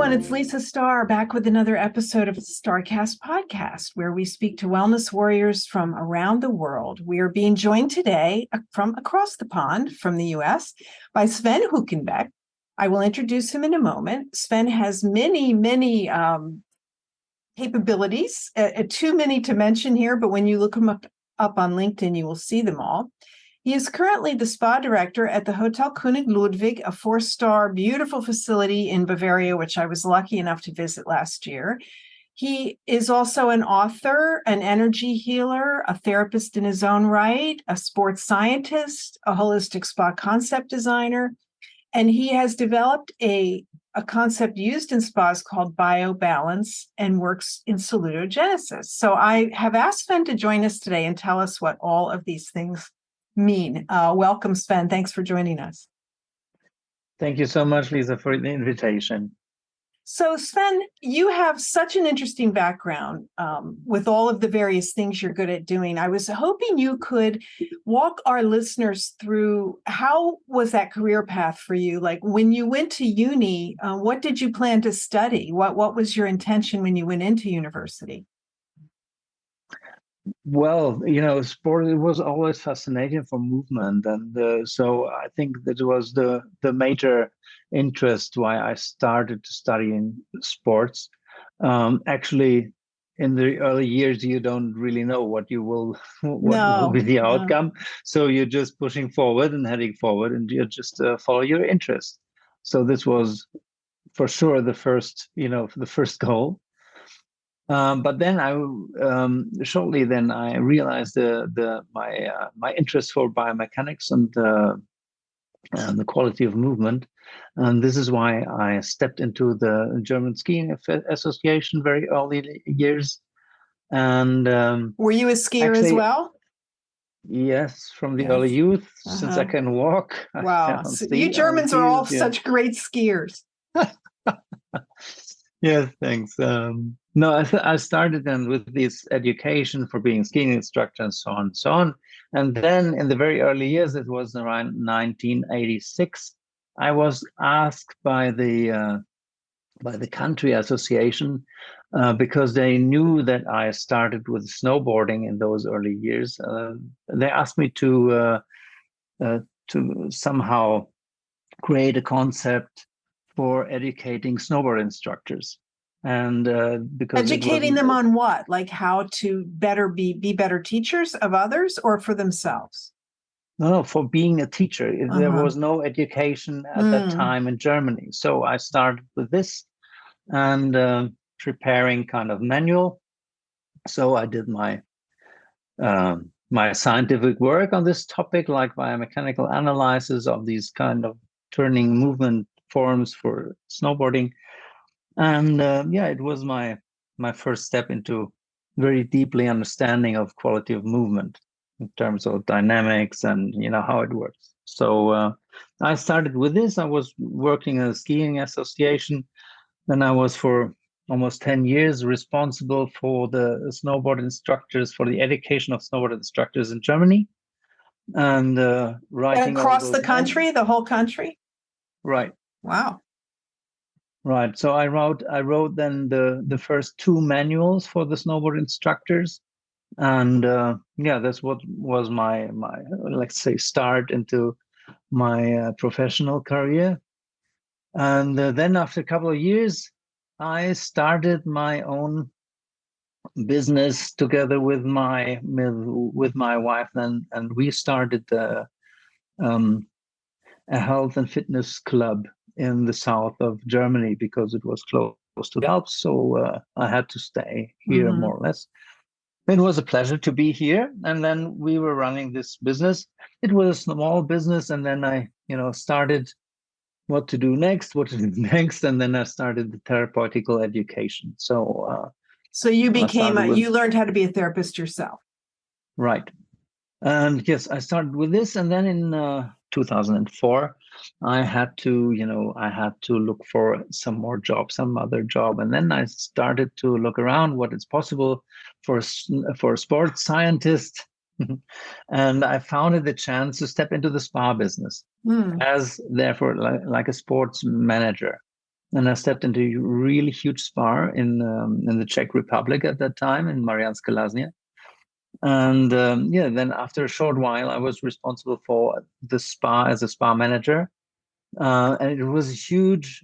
everyone. It's Lisa Starr back with another episode of the StarCast podcast, where we speak to wellness warriors from around the world. We are being joined today from across the pond from the U.S. by Sven Hukenbeck. I will introduce him in a moment. Sven has many capabilities, too many to mention here, but when you look him up on LinkedIn, you will see them all. He is currently the spa director at the Hotel König Ludwig, a 4-star beautiful facility in Bavaria, which I was lucky enough to visit last year. He is also an author, an energy healer, a therapist in his own right, a sports scientist, a holistic spa concept designer, and he has developed a concept used in spas called BioBalance and works in salutogenesis. So I have asked Sven to join us today and tell us what all of these things mean. Welcome, Sven. Thanks for joining us. Thank you so much, Lisa, for the invitation. So, Sven, you have such an interesting background with all of the various things you're good at doing. I was hoping you could walk our listeners through how was that career path for you? Like when you went to uni, what did you plan to study? What was your intention when you went into university? Well, sport, it was always fascinating for movement. And so I think that was the major interest why I started to study in sports. Actually, in the early years, you don't really know what will be the outcome. So you're just pushing forward and heading forward, and you just follow your interest. So this was for sure the first goal. But then shortly then I realized my interest for biomechanics and the quality of movement, and this is why I stepped into the German Skiing Association very early years. And were you a skier as well? Yes, from the early youth, since I can walk. Wow, you Germans are all such great skiers. Yes, thanks. No, I started then with this education for being skiing instructor and so on and so on. And then in the very early years, it was around 1986, I was asked by the country association, because they knew that I started with snowboarding in those early years. They asked me to somehow create a concept for educating snowboard instructors. And because educating them on what, like how to be better teachers of others, or for themselves? No, for being a teacher. There was no education at that time in Germany, so I started with this and preparing kind of manual. So I did my scientific work on this topic, like biomechanical analysis of these kind of turning movement forms for snowboarding. And it was my first step into very deeply understanding of quality of movement in terms of dynamics and how it works. So I started with this. I was working in a skiing association. Then I was for almost 10 years responsible for the snowboard instructors, for the education of snowboard instructors in Germany, and writing across the country, the whole country. Right. Wow. Right. So I wrote then the first 2 manuals for the snowboard instructors, and that's what was my let's say start into my professional career. And then after a couple of years, I started my own business together with my wife then, and we started a health and fitness club in the south of Germany because it was close to the Alps. So I had to stay here more or less. It was a pleasure to be here. And then we were running this business. It was a small business. And then I, started what to do next. And then I started the therapeutical education. So you learned how to be a therapist yourself. Right. And yes, I started with this. And then in 2004, I had to look for some other job. And then I started to look around what is possible for a sports scientist. And I found the chance to step into the spa business as therefore like a sports manager. And I stepped into a really huge spa in the Czech Republic at that time, in Mariánska Lázně. And then after a short while, I was responsible for the spa as a spa manager. And it was a huge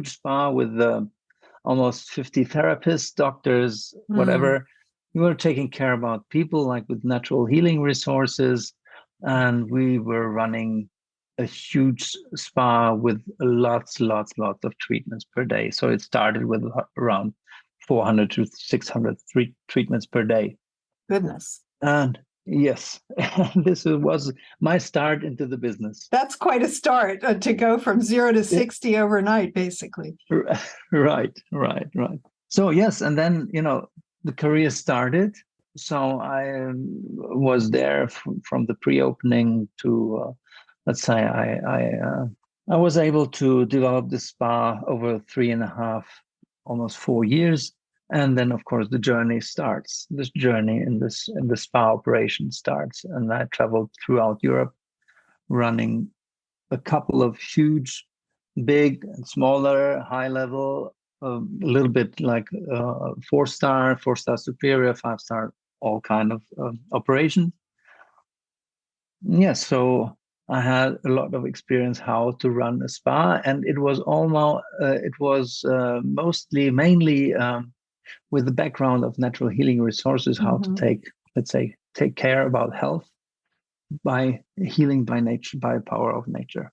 spa with almost 50 therapists, doctors, whatever. We were taking care about people like with natural healing resources. And we were running a huge spa with lots of treatments per day. So it started with around 400 to 600 treatments per day. Goodness. And yes, this was my start into the business. That's quite a start to go from 0 to 60 overnight, basically. Right. So yes, and then, the career started. So I was there from the pre-opening to, let's say, I was able to develop the spa over 3.5, almost 4 years. And then, of course, the journey starts. This journey in the spa operation starts. And I traveled throughout Europe, running a couple of huge, big and smaller, high level, a little bit like 4-star, 4-star superior, 5-star, all kind of operations. Yes, so I had a lot of experience how to run a spa, and it was mainly with the background of natural healing resources, how to take care about health by healing by nature, by power of nature.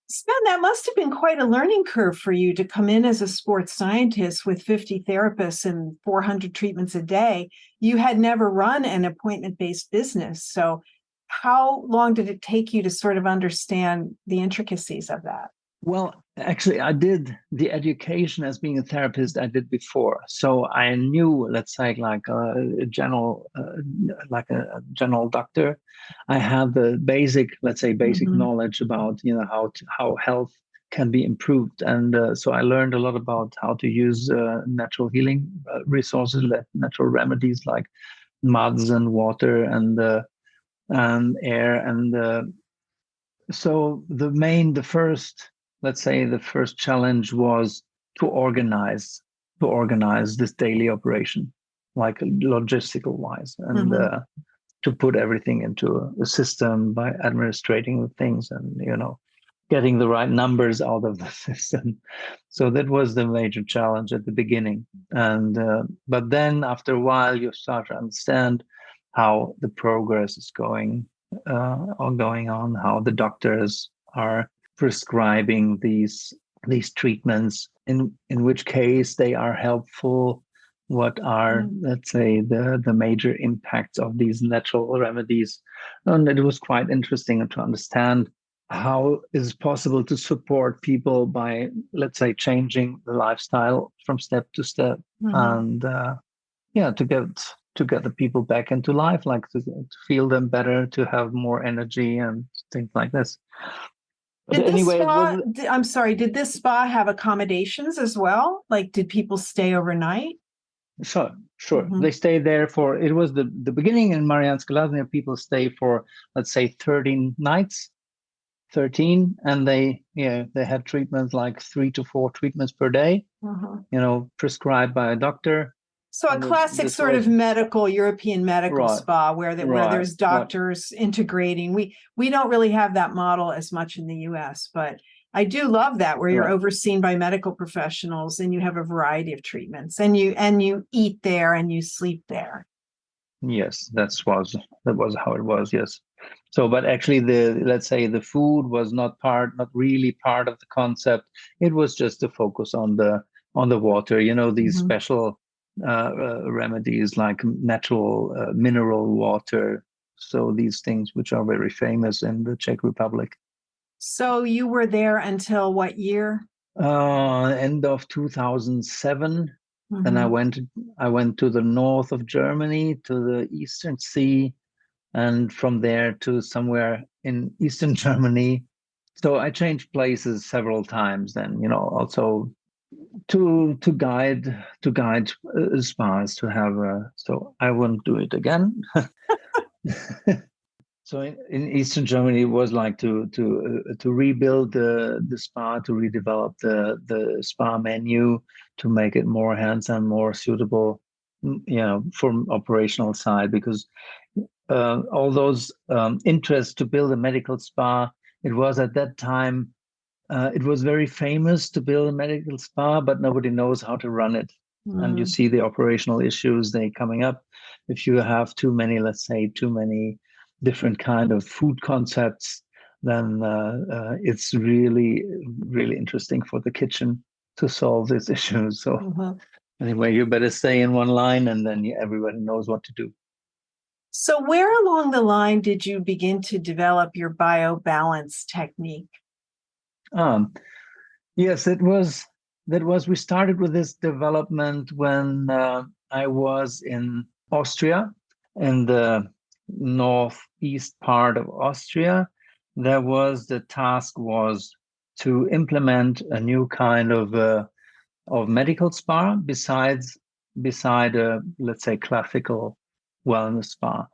Sven, that must have been quite a learning curve for you to come in as a sports scientist with 50 therapists and 400 treatments a day. You had never run an appointment-based business. So how long did it take you to sort of understand the intricacies of that? Well, actually, I did the education as being a therapist I did before. So I knew, let's say, like a general doctor. I had the basic knowledge about, how health can be improved. And so I learned a lot about how to use natural healing resources, natural remedies like muds and water and air. And so the first challenge was to organize this daily operation, like logistical wise, and to put everything into a system by administrating the things and getting the right numbers out of the system. So that was the major challenge at the beginning. And but then after a while, you start to understand how the progress is going on, how the doctors are prescribing these treatments, in which case they are helpful, what are, let's say, the major impacts of these natural remedies. And it was quite interesting to understand how is possible to support people by, let's say, changing the lifestyle from step to step, and to get the people back into life, like to feel them better, to have more energy and things like this. Did this spa have accommodations as well? Like, did people stay overnight? Sure. They stayed there it was the beginning in Mariánska Lázně. People stay for, let's say, 13 nights. 13, and they had treatments like 3 to 4 treatments per day, prescribed by a doctor. So a classic sort of European medical spa where there's doctors integrating. We don't really have that model as much in the US, but I do love that, where you're overseen by medical professionals and you have a variety of treatments, and you eat there and you sleep there. Yes, that was how it was. Yes. So, but actually, the food was not really part of the concept. It was just to focus on the water. These special remedies like natural mineral water. So these things which are very famous in the Czech Republic. So you were there until what year? End of 2007. And I went to the north of Germany, to the Eastern Sea, and from there to somewhere in Eastern Germany. So I changed places several times. Then, also to guide spas, to have so I wouldn't do it again. So in Eastern Germany, it was like to rebuild the spa, to redevelop the spa menu, to make it more hands-on, more suitable, from operational side. Because all those interests to build a medical spa, it was at that time it was very famous to build a medical spa, but nobody knows how to run it. And you see the operational issues they coming up. If you have too many, let's say, too many different kind of food concepts, then it's really, really interesting for the kitchen to solve these issues. So anyway, you better stay in one line, and then everybody knows what to do. So where along the line did you begin to develop your BioBalance technique? Yes, we started with this development when I was in Austria, in the northeast part of Austria. The task was to implement a new kind of medical spa beside a, let's say, classical wellness spa.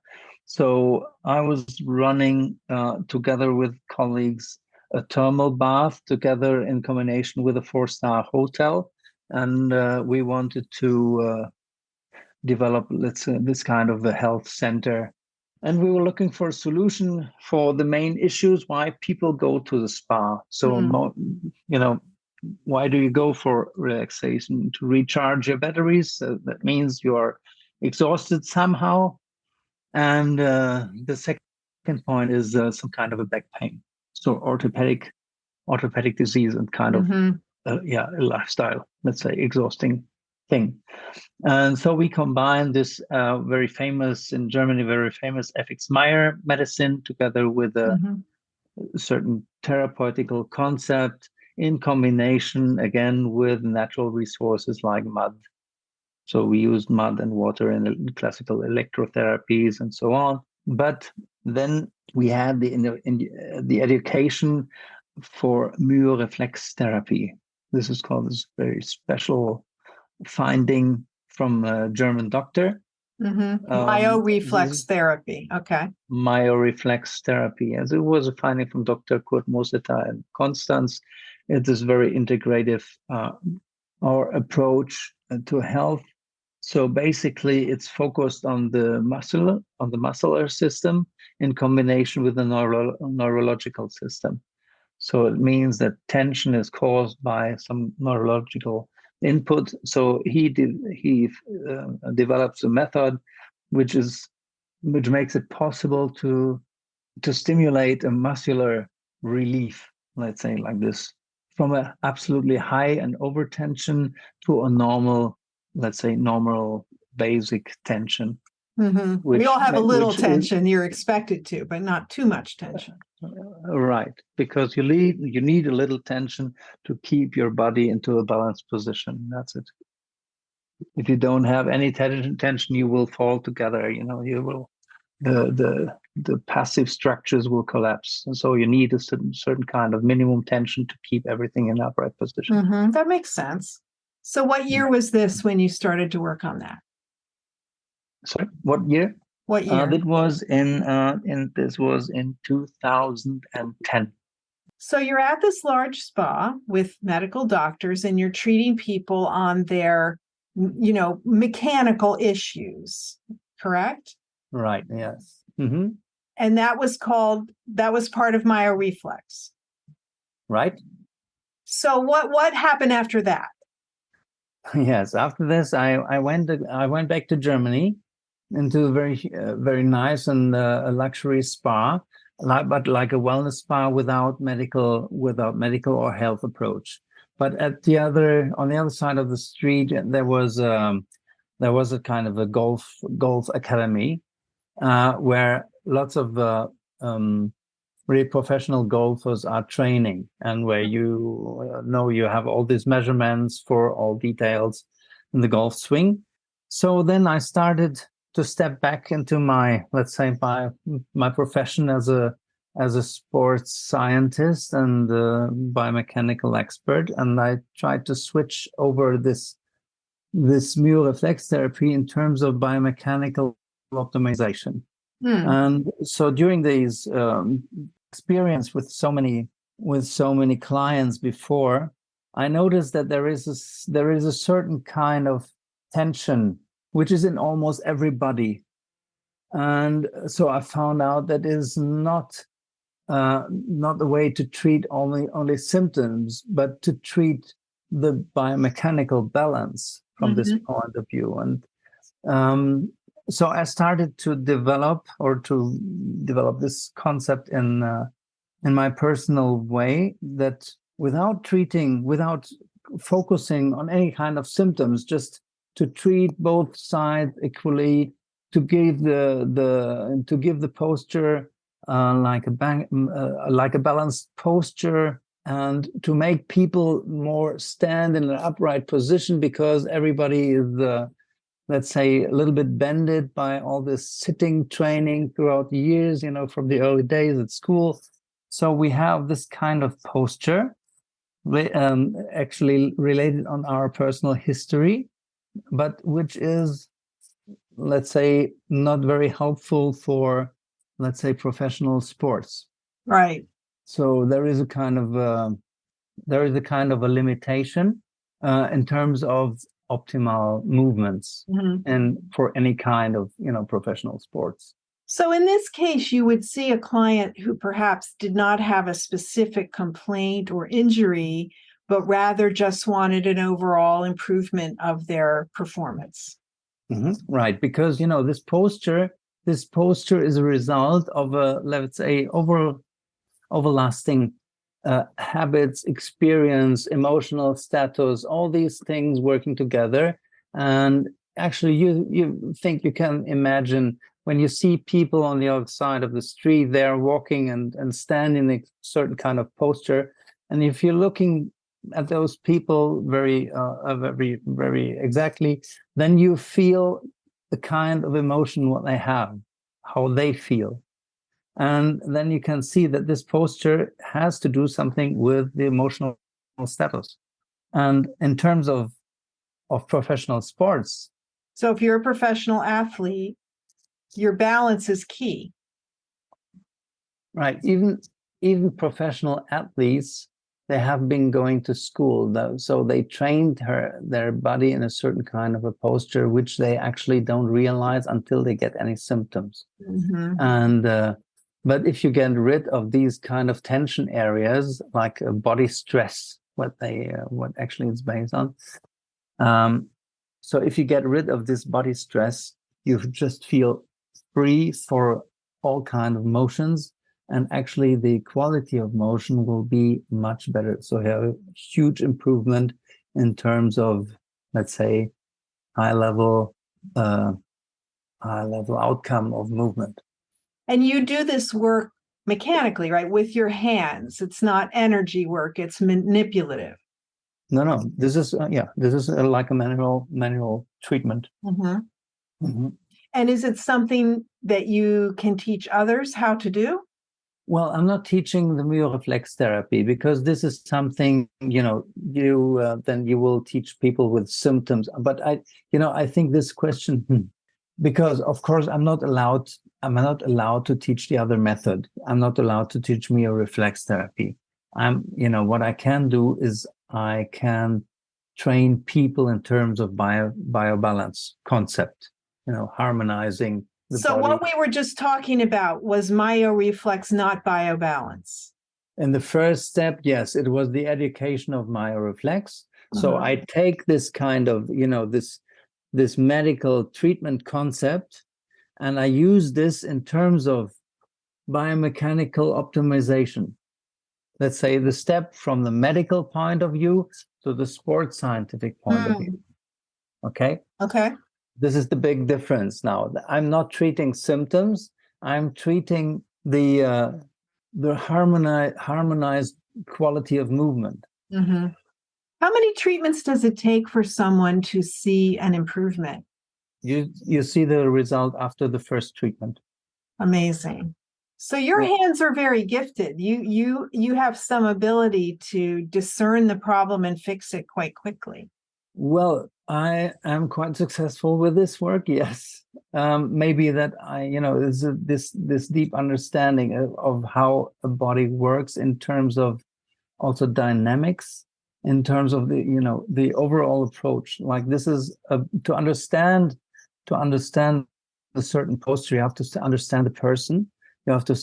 So I was running together with colleagues a thermal bath together in combination with a 4-star hotel, and we wanted to develop, let's say, this kind of a health center. And we were looking for a solution for the main issues why people go to the spa. So, why do you go for relaxation? To recharge your batteries. So that means you are exhausted somehow. And the second point is some kind of a back pain. So orthopedic disease and kind of a lifestyle, let's say, exhausting thing. And so we combine this very famous in Germany, very famous FX Meyer medicine together with a certain therapeutical concept in combination again with natural resources like mud. So we used mud and water in classical electrotherapies and so on. But then we had the education for myoreflex therapy. This is called this very special finding from a German doctor. Bioreflex therapy. Okay. Myoreflex therapy, as it was a finding from Dr. Kurt Moseter and Constance. It is very integrative our approach to health. So basically, it's focused on the muscular system in combination with the neurological system. So it means that tension is caused by some neurological input. So he develops a method which makes it possible to stimulate a muscular relief, let's say like this, from a absolutely high and over tension to a normal, let's say normal basic tension. We all have a little tension. You're expected to, but not too much tension. Right, because you need a little tension to keep your body into a balanced position. That's it. If you don't have any tension, you will fall together. You will the passive structures will collapse, and so you need a certain kind of minimum tension to keep everything in upright position. That makes sense. So, what year was this when you started to work on that? Sorry, what year? What year? This was in 2010. So you're at this large spa with medical doctors, and you're treating people on their, mechanical issues, correct? Right. Yes. And that was part of Myoreflex. Right. So what happened after that? Yes. After this, I went back to Germany into a very nice and a luxury spa, but like a wellness spa without medical or health approach. But on the other side of the street, there was a kind of a golf academy where lots of really professional golfers are training, and where you have all these measurements for all details in the golf swing. So then I started to step back into my, let's say, my profession as a sports scientist and biomechanical expert, and I tried to switch over this myoreflex therapy in terms of biomechanical optimization. Hmm. And so during these experience with so many clients before, I noticed that there is a certain kind of tension which is in almost everybody. And so I found out that is not the way to treat only symptoms, but to treat the biomechanical balance from this Hmm. point of view. And so I started to develop this concept in my personal way, that without focusing on any kind of symptoms, just to treat both sides equally, to give the posture like a balanced posture, and to make people more stand in an upright position, because everybody is let's say a little bit bended by all this sitting training throughout the years, from the early days at school. So we have this kind of posture, actually related on our personal history, but which is, let's say, not very helpful for, let's say, professional sports. Right. So there is a kind of a limitation in terms of optimal movements, Mhm. and for any kind of professional sports. So in this case, you would see a client who perhaps did not have a specific complaint or injury, but rather just wanted an overall improvement of their performance. Right, because this posture is a result of a, let's say, overlasting habits, experience, emotional status, all these things working together. And actually, you think you can imagine when you see people on the other side of the street, they're walking and stand in a certain kind of posture. And if you're looking at those people very, very exactly, then you feel the kind of emotion what they have, how they feel. And then you can see that this posture has to do something with the emotional status. And in terms of professional sports, So if you're a professional athlete, your balance is key. right, even professional athletes, they have been going to school, though, so they trained their body in a certain kind of a posture, which they actually don't realize until they get any symptoms. Mm-hmm. And but if you get rid of these kind of tension areas, like body stress, what actually it's based on, so if you get rid of this body stress, you just feel free for all kind of motions, and actually the quality of motion will be much better. So you have a huge improvement in terms of, let's say, high level outcome of movement. And you do this work mechanically, right? With your hands. It's not energy work, it's manipulative. No. This is like a manual treatment. Mm-hmm. Mm-hmm. And is it something that you can teach others how to do? Well, I'm not teaching the myoreflex therapy, because this is something then you will teach people with symptoms. But I think this question, because of course I'm not allowed to teach the other method. I'm not allowed to teach myoreflex therapy. What I can do is I can train people in terms of BioBalance concept, harmonizing the So body. what we were just talking about was myoreflex, not BioBalance. In the first step, yes, it was the education of myoreflex. So I take this kind of, this medical treatment concept, and I use this in terms of biomechanical optimization. Let's say the step from the medical point of view to the sports scientific point of view. Okay. Okay. This is the big difference now. I'm not treating symptoms. I'm treating the harmonized quality of movement. Mm-hmm. How many treatments does it take for someone to see an improvement? You see the result after the first treatment. Amazing. So your hands are very gifted. You have some ability to discern the problem and fix it quite quickly. Well, I am quite successful with this work, yes. Maybe that there's this deep understanding of how a body works in terms of also dynamics, in terms of the overall approach. Like this is to understand a certain posture, you have to understand the person, you have to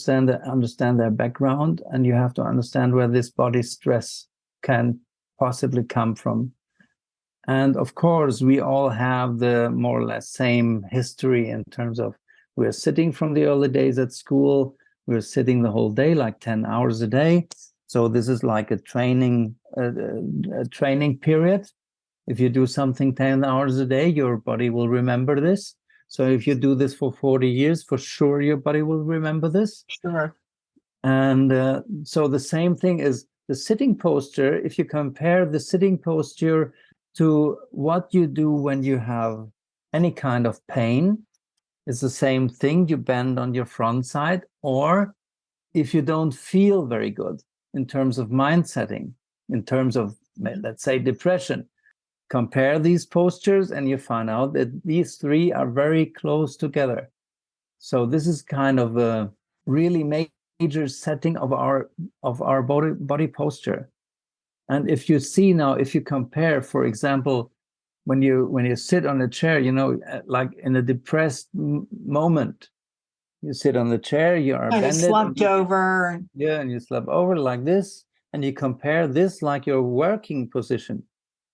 understand their background, and you have to understand where this body stress can possibly come from. And of course, we all have the more or less same history in terms of we're sitting from the early days at school, we're sitting the whole day, like 10 hours a day. So this is like a training period. If you do something 10 hours a day, your body will remember this. So if you do this for 40 years, for sure, your body will remember this. Sure. And so the same thing is the sitting posture. If you compare the sitting posture to what you do when you have any kind of pain, it's the same thing. You bend on your front side, or if you don't feel very good in terms of mind setting, in terms of, let's say, depression, compare these postures and you find out that these three are very close together. So this is kind of a really major setting of our body posture. And if you compare, for example, when you sit on a chair, like in a depressed moment, you sit on the chair, you are Kind of bended, slumped over. yeah, and you slump over like this, and you compare this like your working position,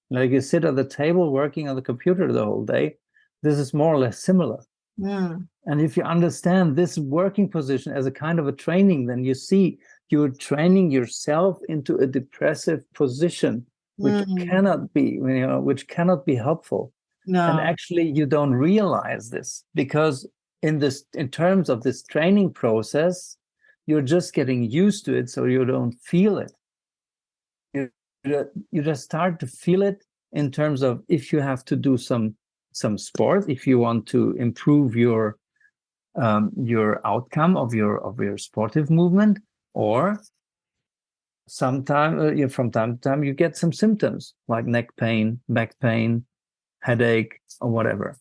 like you sit at the table working on the computer the whole day. This is more or less similar. Mm. And if you understand this working position as a kind of a training, then you see you're training yourself into a depressive position, which cannot be helpful. And No. actually, you don't realize this because in terms of this training process, you're just getting used to it, so you don't feel it. You just start to feel it in terms of if you have to do some sport, if you want to improve your outcome of your sportive movement, or sometime from time to time you get some symptoms like neck pain, back pain, headache, or whatever,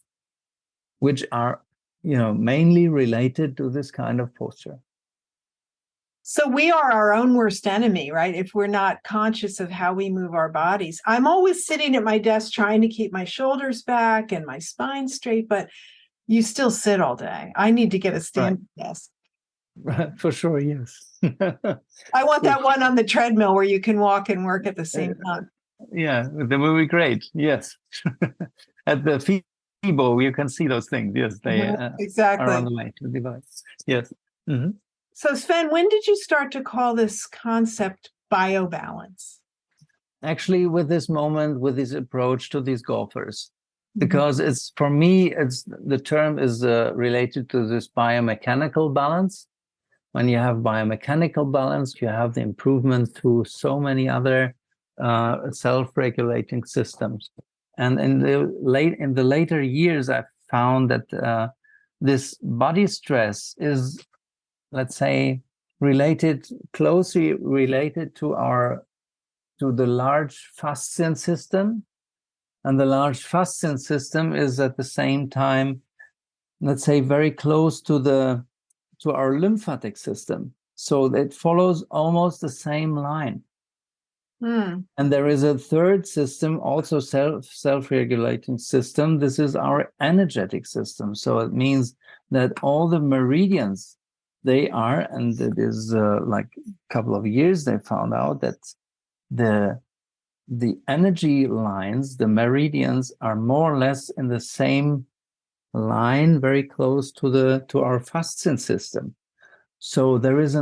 which are mainly related to this kind of posture. So we are our own worst enemy, right? If we're not conscious of how we move our bodies. I'm always sitting at my desk trying to keep my shoulders back and my spine straight, but you still sit all day. I need to get a standing desk. For sure, yes. I want that one on the treadmill where you can walk and work at the same time. Yeah, that would be great. Yes. At the FIBO, you can see those things. Yes, they exactly are on the way to the device. Yes. Mm-hmm. So Sven, when did you start to call this concept BioBalance? Actually, with this approach to these golfers, because it's, for me, the term is related to this biomechanical balance. When you have biomechanical balance, you have the improvement through so many other self-regulating systems. And in the later years, I've found that this body stress is, let's say, closely related to the large fascian system. And the large fascian system is at the same time, let's say, very close to our lymphatic system. So it follows almost the same line. And there is a third system, also self-regulating system. This is our energetic system. So it means that all the meridians, and it is like a couple of years, they found out that the energy lines, the meridians, are more or less in the same line, very close to our fascian system. So there is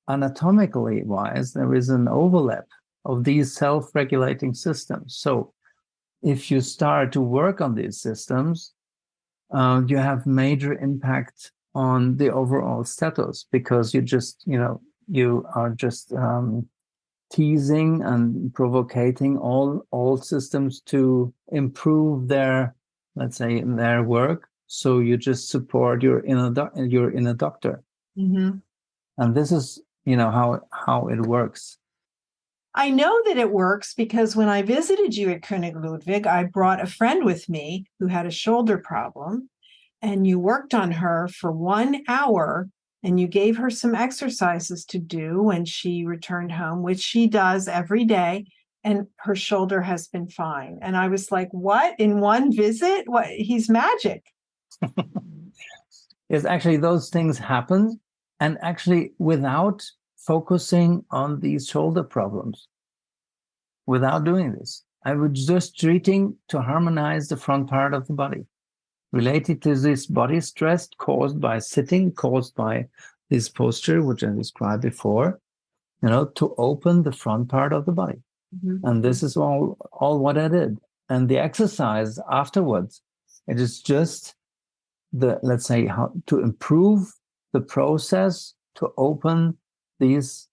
anatomically wise, there is an overlap of these self-regulating systems. So if you start to work on these systems, you have major impact on the overall status, because you are just teasing and provocating all systems to improve their, let's say, their work. So you just support your inner doctor. And this is how it works. I know that it works because when I visited you at König Ludwig, I brought a friend with me who had a shoulder problem, and you worked on her for 1 hour and you gave her some exercises to do when she returned home, which she does every day. And her shoulder has been fine. And I was like, what? In one visit? What? He's magic. Yes, actually, those things happen. And actually, without focusing on these shoulder problems, without doing this, I was just treating to harmonize the front part of the body related to this body stress caused by sitting, caused by this posture, which I described before, to open the front part of the body. Mm-hmm. And this is all what I did. And the exercise afterwards, it is just let's say, how to improve the process to open these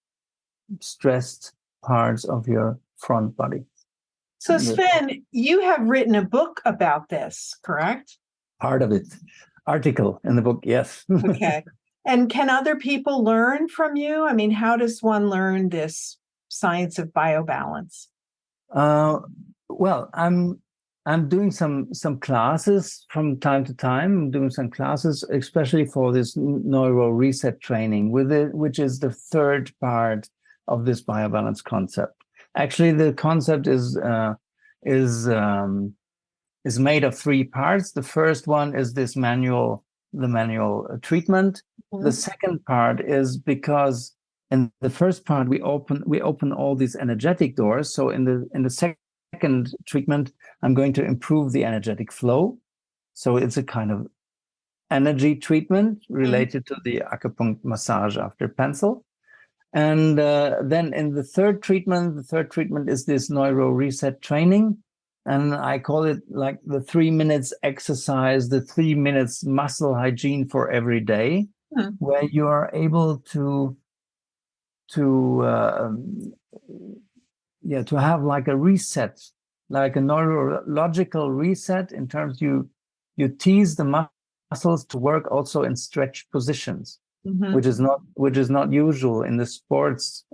stressed parts of your front body. So Sven, you have written a book about this, correct? Part of it. Article in the book, yes. Okay. And can other people learn from you? I mean, how does one learn this science of BioBalance? Well, I'm doing some classes from time to time. I'm doing some classes, especially for this neuro reset training, which is the third part of this BioBalance concept. Actually, the concept is made of 3 parts. The first one is the manual treatment. Mm-hmm. The second part is because in the first part we open all these energetic doors. So in the second treatment, I'm going to improve the energetic flow. So it's a kind of energy treatment related to the acupuncture massage after pencil. And then in the third treatment is this neuro reset training. And I call it like the 3 minutes exercise, the 3 minutes muscle hygiene for every day, where you are able to have like a reset, like a neurological reset in terms you tease the muscles to work also in stretch positions, which is not usual in the sports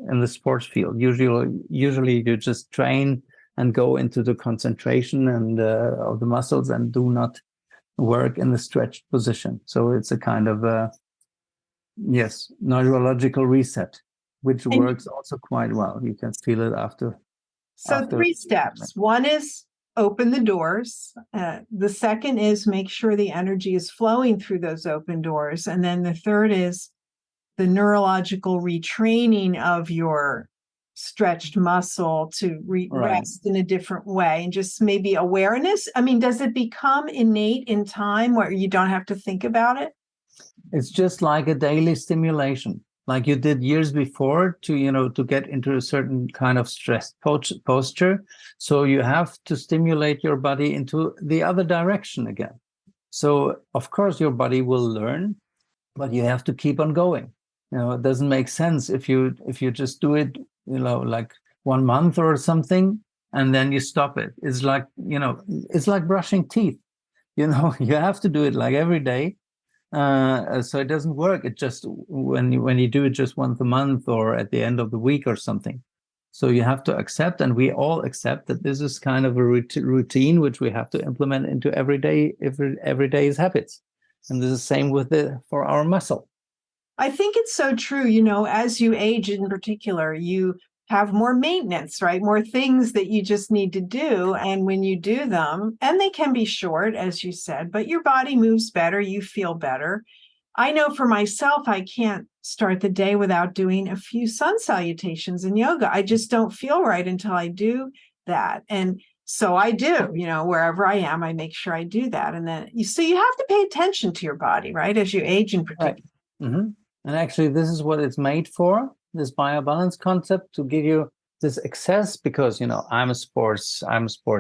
field. Usually you just train and go into the concentration and of the muscles and do not work in the stretched position. So it's a kind of neurological reset, which works also quite well. You can feel it after. So 3 steps. One is open the doors. The second is make sure the energy is flowing through those open doors. And then the third is the neurological retraining of your stretched muscle to rest in a different way, and just maybe awareness. I mean, does it become innate in time where you don't have to think about it? It's just like a daily stimulation, like you did years before to get into a certain kind of stressed posture. So you have to stimulate your body into the other direction again. So of course your body will learn, but you have to keep on going. It doesn't make sense if you just do it, like 1 month or something, and then you stop it. It's like, it's like brushing teeth. You have to do it like every day. So it doesn't work. It just when you do it just once a month or at the end of the week or something. So you have to accept, and we all accept that this is kind of a routine which we have to implement into everyday's habits. And this is the same for our muscle. I think it's so true. As you age in particular, you have more maintenance, right? More things that you just need to do. And when you do them, and they can be short, as you said, but your body moves better, you feel better. I know for myself, I can't start the day without doing a few sun salutations in yoga. I just don't feel right until I do that. And so I do, wherever I am, I make sure I do that. And then so you have to pay attention to your body, right? As you age in particular. Right. Mm-hmm. And actually, this is what it's made for, this BioBalance concept, to give you this access, because, I'm a sports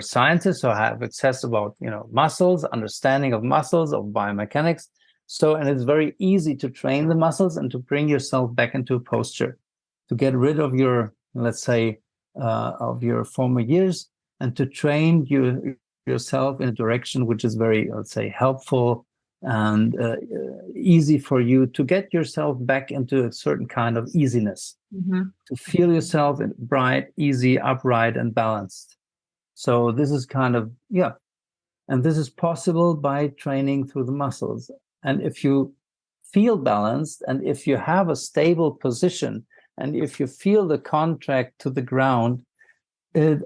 scientist, so I have access about, muscles, understanding of muscles, of biomechanics. So, and it's very easy to train the muscles and to bring yourself back into a posture, to get rid of your, let's say, of your former years, and to train yourself in a direction which is very, let's say, helpful and easy for you to get yourself back into a certain kind of easiness, to feel yourself bright, easy, upright, and balanced. So this is kind of, yeah. And this is possible by training through the muscles. And if you feel balanced, and if you have a stable position, and if you feel the contact to the ground, it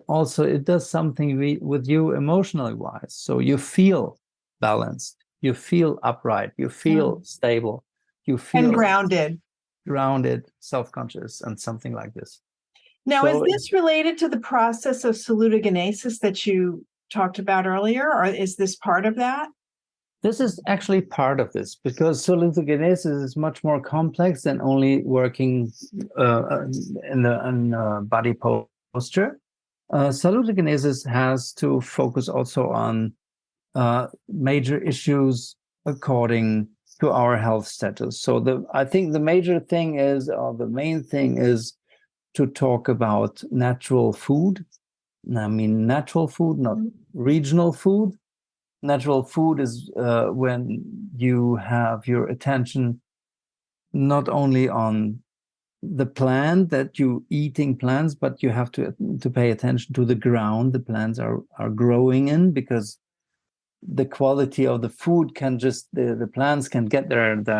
does something with you emotionally wise. So you feel balanced, you feel upright, you feel stable, you feel and grounded, self-conscious, and something like this. Now, So is this related to the process of salutogenesis that you talked about earlier, or is this part of that? this is actually part of this, because salutogenesis is much more complex than only working in body posture. Salutogenesis has to focus also on major issues according to our health status. So I think the major thing is, or the main thing is, to talk about natural food. I mean, natural food, not regional food. Natural food is when you have your attention not only on the plant that you eating plants, but you have to pay attention to the ground the plants are growing in, because the quality of the food can just the plants can get their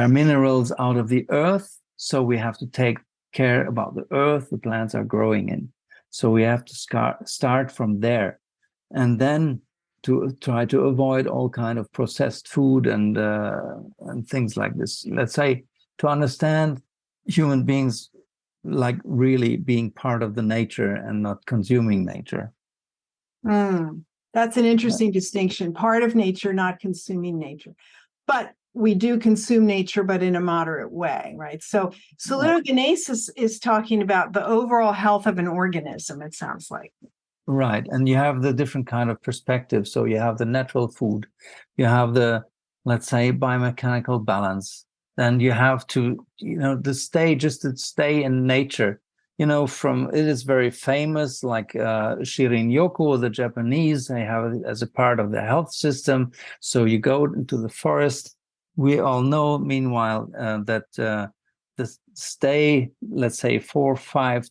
minerals out of the earth. So we have to take care about the earth the plants are growing in. So we have to start from there, and then to try to avoid all kind of processed food and things like this. Let's say, to understand human beings like really being part of the nature and not consuming nature. That's an interesting distinction. Part of nature, not consuming nature. But we do consume nature, but in a moderate way, right? So salutogenesis is talking about the overall health of an organism, it sounds like. Right. And you have the different kind of perspective. So you have the natural food, you have the, let's say, biomechanical balance. Then you have to, to stay in nature. It is very famous, like Shirin-yoku, the Japanese, they have it as a part of the health system. So you go into the forest. We all know, meanwhile, that the stay, let's say, 4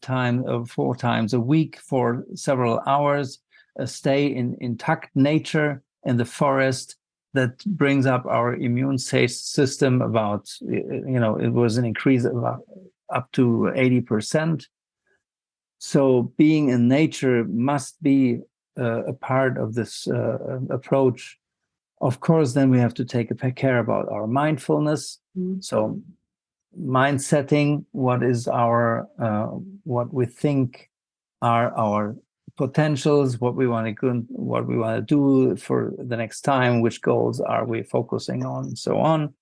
times a week for several hours, stay in intact nature in the forest, that brings up our immune system about, it was an increase of up to 80%. So being in nature must be a part of this approach. Of course, then we have to take care about our mindfulness. So mind setting, what is our what we think are our potentials, what we want to do for the next time, which goals are we focusing on, and so on.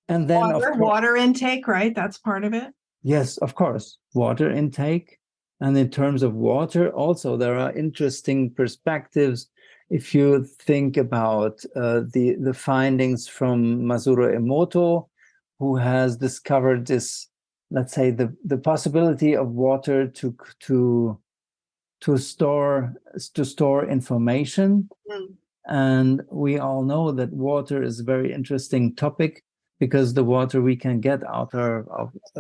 And then water intake, right? That's part of it. Yes, of course, water intake. And in terms of water, also there are interesting perspectives. If you think about the findings from Masuro Emoto, who has discovered this, let's say, the possibility of water to store information. And we all know that water is a very interesting topic, because the water we can get out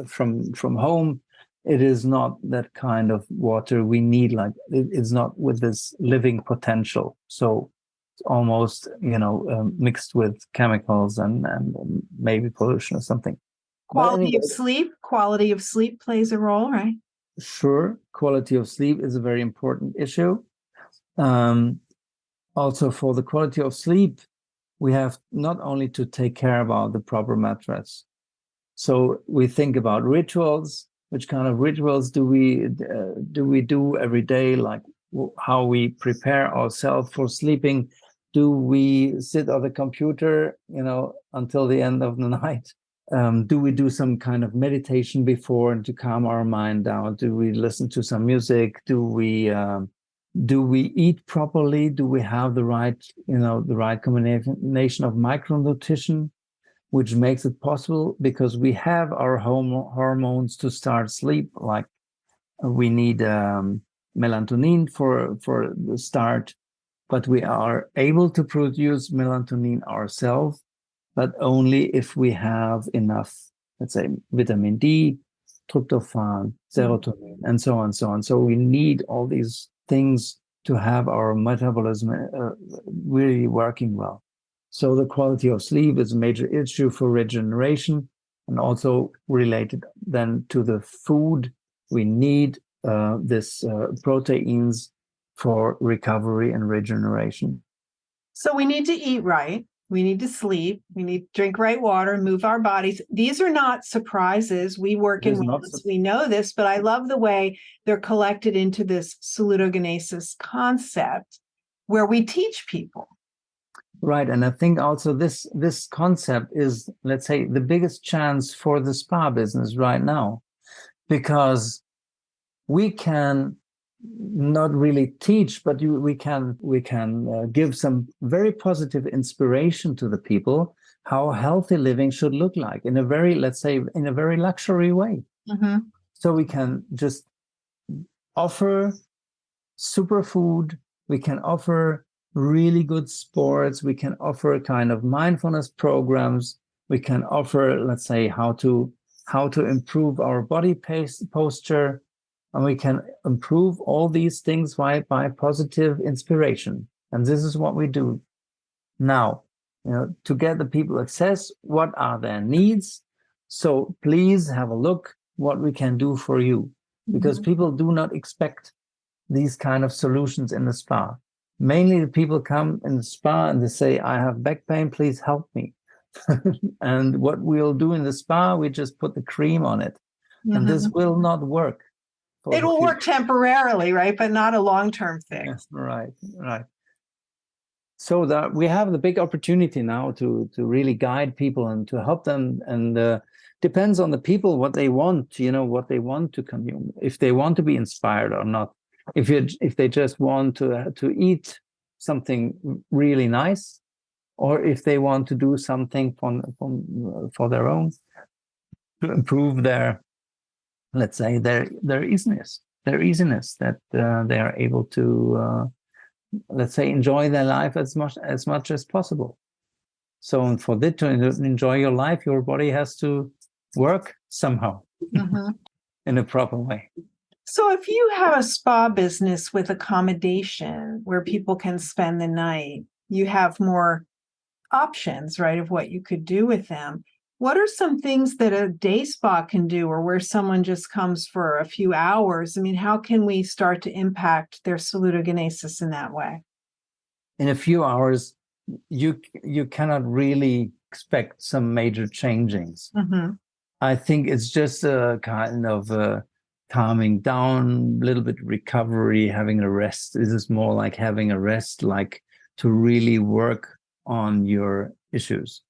from home, it is not that kind of water we need. Like it's not with this living potential. So it's almost mixed with chemicals and maybe pollution or something. Quality of sleep plays a role, right? Sure, quality of sleep is a very important issue. Also, for the quality of sleep, we have not only to take care about the proper mattress. So we think about rituals. Which kind of rituals do we do every day? Like how we prepare ourselves for sleeping. Do we sit on the computer, until the end of the night? Do we do some kind of meditation before to calm our mind down? Do we listen to some music? Do we eat properly? Do we have the right combination of micronutrition, which makes it possible? Because we have our hormones to start sleep. Like we need melatonin for the start, but we are able to produce melatonin ourselves, but only if we have enough, let's say, vitamin D, tryptophan, serotonin, and so on and so on. So we need all these things to have our metabolism really working well. So the quality of sleep is a major issue for regeneration, and also related then to the food. We need this proteins for recovery and regeneration. So we need to eat right. We need to sleep. We need to drink right water, move our bodies. These are not surprises. We work in wellness. We know this, but I love the way they're collected into this salutogenesis concept where we teach people. Right. And I think also this concept is, let's say, the biggest chance for the spa business right now, because we can not really teach, but we can give some very positive inspiration to the people how healthy living should look like in a very, let's say, in a very luxury way. Mm-hmm. So we can just offer superfood, we can offer really good sports, we can offer kind of mindfulness programs, we can offer, let's say, how to improve our body posture. And we can improve all these things by positive inspiration. And this is what we do. Now, to get the people access, what are their needs? So please have a look what we can do for you, because people do not expect these kind of solutions in the spa. Mainly the people come in the spa and they say, I have back pain, please help me. And what we'll do in the spa, we just put the cream on it. And this will not work. It will work temporarily, right? But not a long-term fix. Yes, right. So that we have the big opportunity now to really guide people and to help them. And depends on the people what they want, what they want to consume. If they want to be inspired or not. If they just want to eat something really nice, or if they want to do something for their own to improve their, let's say, their easiness that they are able to let's say enjoy their life as much as possible. So for that to enjoy your life, your body has to work somehow in a proper way. So if you have a spa business with accommodation where people can spend the night, you have more options, right, of what you could do with them. What are some things that a day spa can do, or where someone just comes for a few hours? I mean, how can we start to impact their salutogenesis in that way? In a few hours, you cannot really expect some major changings. I think it's just a kind of calming down, a little bit recovery, having a rest. This is more like having a rest, like to really work on your issues.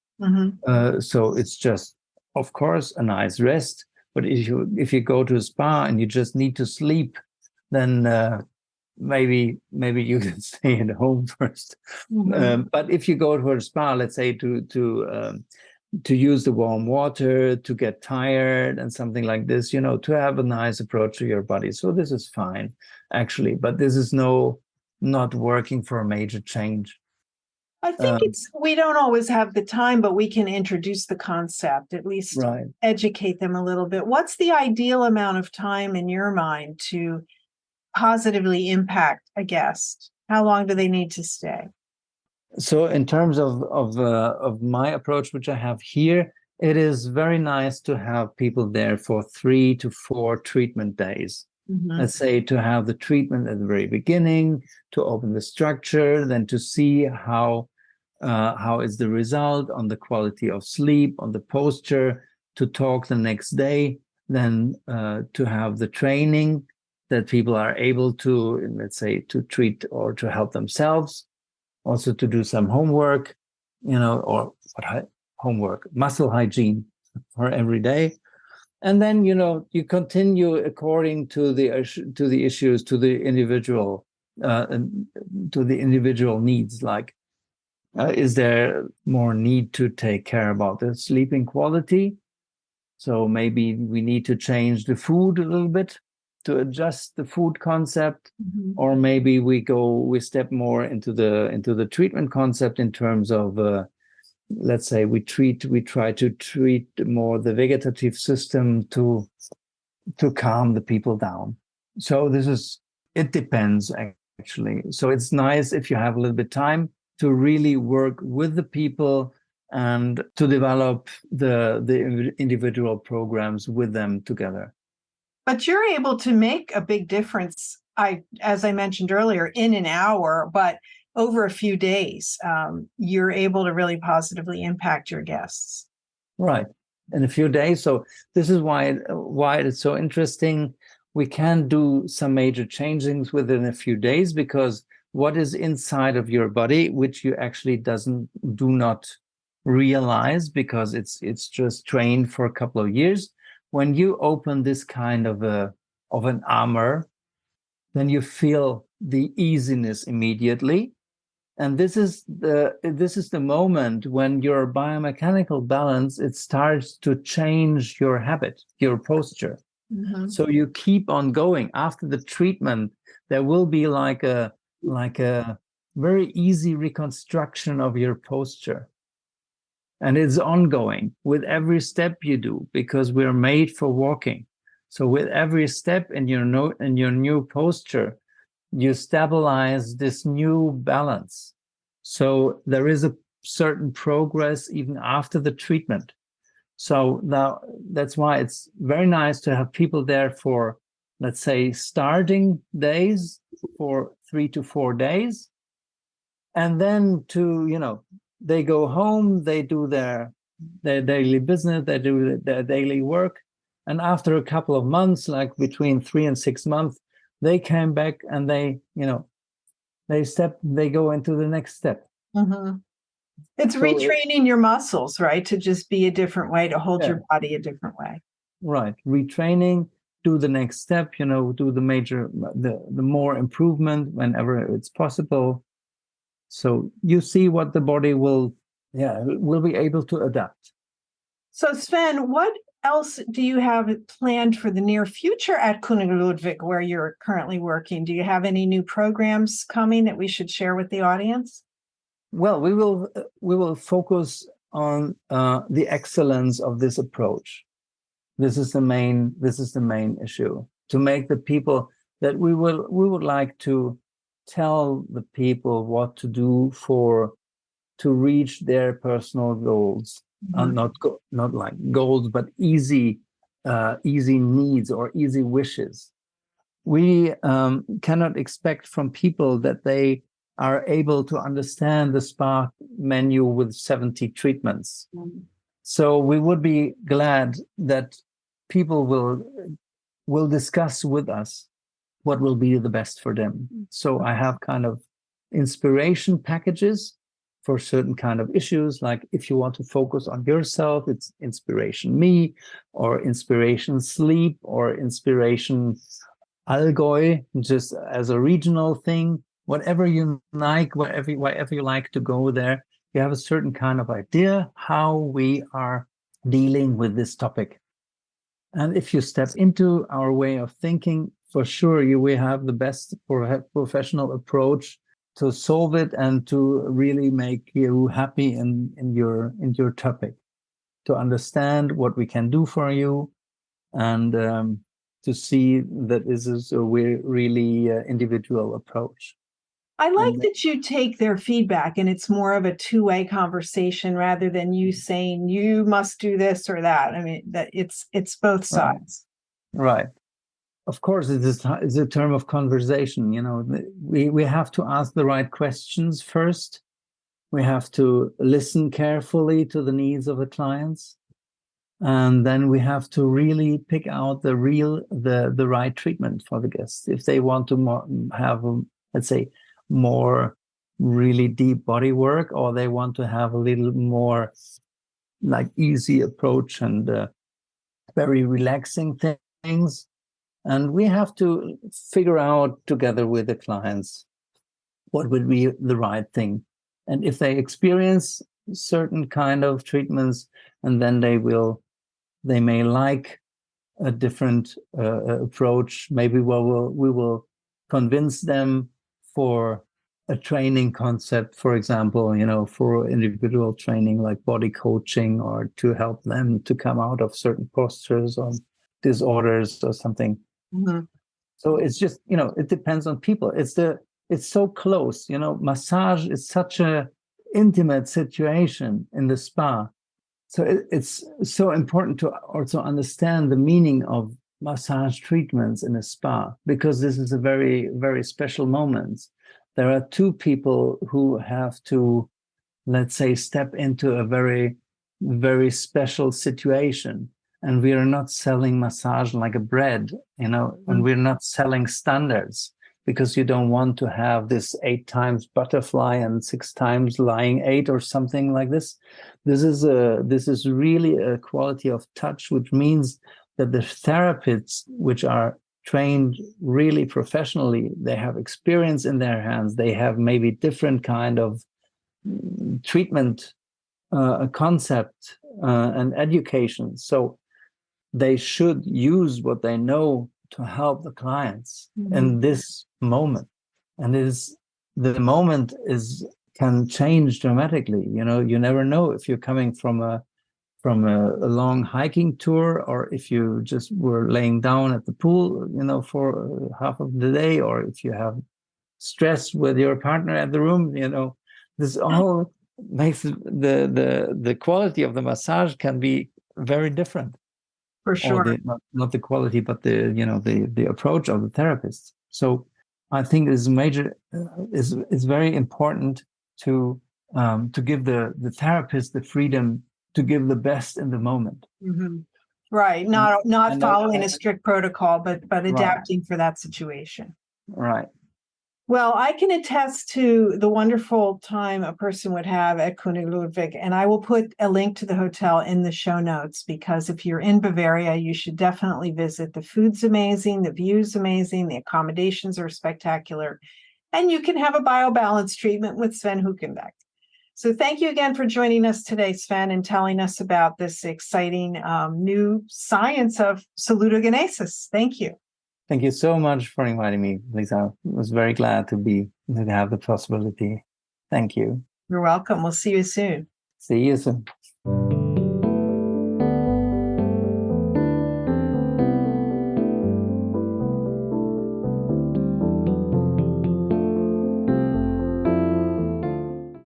So it's just, of course, a nice rest. But if you go to a spa and you just need to sleep, then maybe you can stay at home first. But if you go to a spa, let's say to use the warm water, to get tired and something like this, to have a nice approach to your body. So this is fine, actually. But this is not working for a major change. I think we don't always have the time, but we can introduce the concept, at least educate them a little bit. What's the ideal amount of time in your mind to positively impact a guest? How long do they need to stay? So in terms of my approach, which I have here, it is very nice to have people there for 3 to 4 treatment days. Let's say to have the treatment at the very beginning, to open the structure, then to see how is the result on the quality of sleep, on the posture, to talk the next day, then to have the training that people are able to, let's say, to treat or to help themselves, also to do some homework, homework, muscle hygiene for every day. And then, you continue according to the issues, to the individual needs. Like, is there more need to take care about the sleeping quality? So maybe we need to change the food a little bit. to adjust the food concept, Mhm. or maybe we step more into the treatment concept in terms of let's say we try to treat more the vegetative system to calm the people down. So it depends actually. So it's nice if you have a little bit time to really work with the people and to develop the individual programs with them together. But you're able to make a big difference, as I mentioned earlier, in an hour, but over a few days, you're able to really positively impact your guests. Right. In a few days. So this is why it's so interesting. We can do some major changings within a few days, because what is inside of your body, which you actually do not realize because it's just trained for a couple of years. When you open this kind of an armor, then you feel the easiness immediately. And this is the moment when your biomechanical balance, it starts to change your habit, your posture. Mm-hmm. So you keep on going. After the treatment, there will be like a very easy reconstruction of your posture. And it's ongoing with every step you do, because we're made for walking. So with every step in your new posture, you stabilize this new balance. So there is a certain progress even after the treatment. So now that's why it's very nice to have people there for, let's say, starting days for 3 to 4 days. And then they go home, they do their daily business, they do their daily work. And after a couple of months, like between 3 and 6 months, they came back and they go into the next step. Mm-hmm. It's So retraining your muscles, right? To just be a different way, to hold your body a different way. Right. Retraining, do the next step, do the more improvement whenever it's possible. So you see what the body will be able to adapt. So Sven, what else do you have planned for the near future at König Ludwig, where you're currently working? Do you have any new programs coming that we should share with the audience? Well, we will focus on the excellence of this approach. This is the main issue, to make the people that we would like to tell the people what to do to reach their personal goals. Mm-hmm. Not like goals, but easy needs or easy wishes. We cannot expect from people that they are able to understand the SPA menu with 70 treatments. Mm-hmm. So we would be glad that people will discuss with us what will be the best for them. So I have kind of inspiration packages for certain kind of issues. Like if you want to focus on yourself, it's inspiration me, or inspiration sleep, or inspiration Allgäu, just as a regional thing. Whatever you like, wherever you like to go there, you have a certain kind of idea how we are dealing with this topic. And if you step into our way of thinking, for sure you will have the best professional approach to solve it and to really make you happy in your topic, to understand what we can do for you, and to see that this is a really individual approach. I like that you take their feedback and it's more of a two-way conversation rather than you saying you must do this or that. I mean, that it's both sides. Right. Of course, it's a term of conversation. We have to ask the right questions first. We have to listen carefully to the needs of the clients. And then we have to really pick out the right treatment for the guests. If they want to have, let's say, more really deep body work, or they want to have a little more like easy approach and very relaxing things. And we have to figure out together with the clients what would be the right thing. And if they experience certain kind of treatments, and then they may like a different approach. Maybe we will convince them for a training concept, for example, for individual training like body coaching, or to help them to come out of certain postures or disorders or something. Mm-hmm. So it's just, it depends on people. It's so close, massage is such a intimate situation in the spa. So it's so important to also understand the meaning of massage treatments in a spa, because this is a very, very special moment. There are two people who have to, let's say, step into a very, very special situation. And we are not selling massage like a bread, and we're not selling standards, because you don't want to have this 8 times butterfly and 6 times lying 8 or something like this. This is really a quality of touch, which means that the therapists, which are trained really professionally, they have experience in their hands, they have maybe different kind of treatment concept and education. So they should use what they know to help the clients in this moment. And the moment can change dramatically. You never know if you're coming from a long hiking tour, or if you just were laying down at the pool, for half of the day, or if you have stress with your partner at the room. This all makes the quality of the massage can be very different. For sure. Or not the quality, but the approach of the therapist. So I think it is is very important to give the therapist the freedom to give the best in the moment. Mm-hmm. Right. Not following a strict protocol, but adapting for that situation. Right. Well, I can attest to the wonderful time a person would have at König Ludwig, and I will put a link to the hotel in the show notes, because if you're in Bavaria, you should definitely visit. The food's amazing, the view's amazing, the accommodations are spectacular, and you can have a BioBalance treatment with Sven Hukenbeck. So thank you again for joining us today, Sven, and telling us about this exciting new science of salutogenesis. Thank you. Thank you so much for inviting me, Lisa. I was very glad to have the possibility. Thank you. You're welcome. We'll see you soon. See you soon.